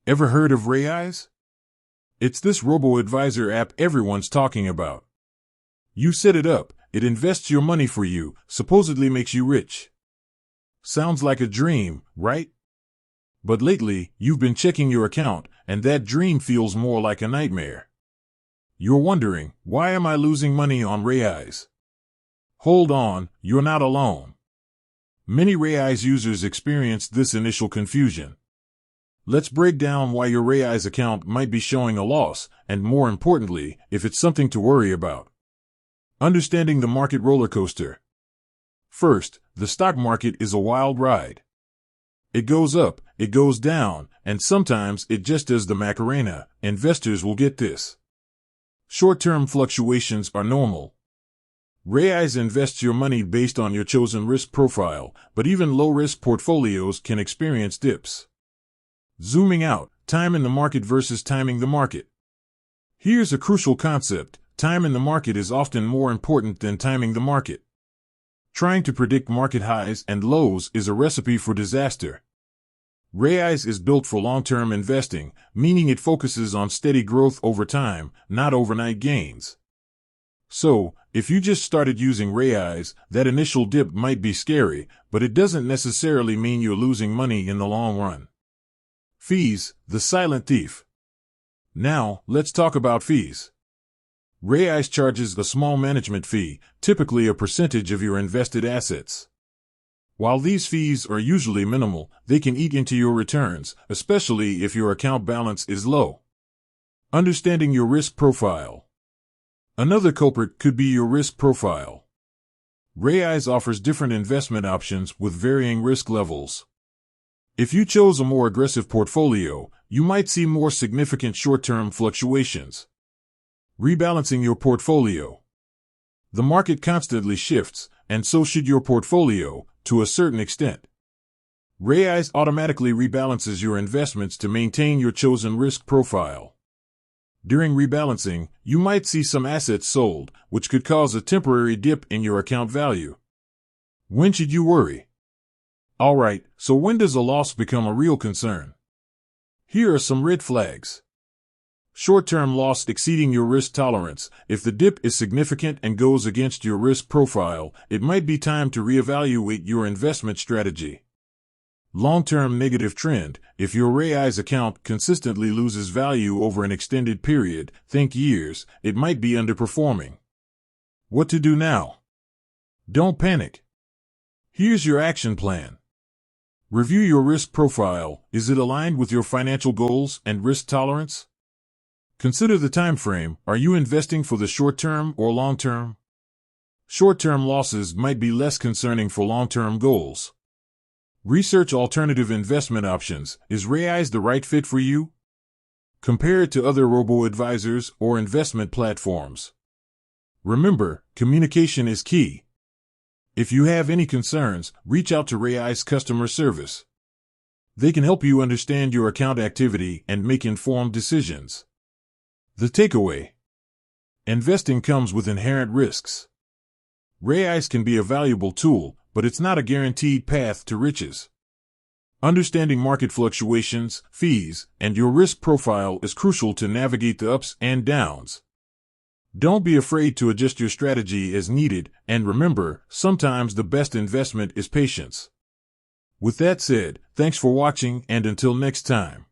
Ever heard of Raiz? It's this robo-advisor app everyone's talking about. You set it up, it invests your money for you, supposedly makes you rich. Sounds like a dream, right? But lately, you've been checking your account, and that dream feels more like a nightmare. You're wondering, why am I losing money on Raiz? Hold on, you're not alone. Many Raiz users experience this initial confusion. Let's break down why your Raiz account might be showing a loss, and more importantly, if it's something to worry about. Understanding the market roller coaster. First, the stock market is a wild ride. It goes up, it goes down, and sometimes it just does the Macarena. Investors will get this. Short-term fluctuations are normal. Raiz invests your money based on your chosen risk profile, but even low-risk portfolios can experience dips. Zooming out, time in the market versus timing the market. Here's a crucial concept. Time in the market is often more important than timing the market. Trying to predict market highs and lows is a recipe for disaster. Raiz is built for long-term investing, meaning it focuses on steady growth over time, not overnight gains. So, if you just started using Raiz, that initial dip might be scary, but it doesn't necessarily mean you're losing money in the long run. Fees, the silent thief. Now, let's talk about fees. Raiz charges a small management fee, typically a percentage of your invested assets. While these fees are usually minimal, they can eat into your returns, especially if your account balance is low. Understanding your risk profile. Another culprit could be your risk profile. Raiz offers different investment options with varying risk levels. If you chose a more aggressive portfolio, you might see more significant short-term fluctuations. Rebalancing your portfolio. The market constantly shifts, and so should your portfolio, to a certain extent. Raiz automatically rebalances your investments to maintain your chosen risk profile. During rebalancing, you might see some assets sold, which could cause a temporary dip in your account value. When should you worry? Alright, so when does a loss become a real concern? Here are some red flags. Short-term loss exceeding your risk tolerance. If the dip is significant and goes against your risk profile, it might be time to reevaluate your investment strategy. Long-term negative trend. If your Raiz account consistently loses value over an extended period, think years, it might be underperforming. What to do now? Don't panic. Here's your action plan. Review your risk profile. Is it aligned with your financial goals and risk tolerance? Consider the time frame. Are you investing for the short term or long term? Short-term losses might be less concerning for long-term goals. Research alternative investment options. Is Raiz the right fit for you? Compare it to other robo-advisors or investment platforms. Remember, communication is key. If you have any concerns, reach out to Raiz customer service. They can help you understand your account activity and make informed decisions. The takeaway. Investing comes with inherent risks. Raiz can be a valuable tool, but it's not a guaranteed path to riches. Understanding market fluctuations, fees, and your risk profile is crucial to navigate the ups and downs. Don't be afraid to adjust your strategy as needed, and remember, sometimes the best investment is patience. With that said, thanks for watching, and until next time.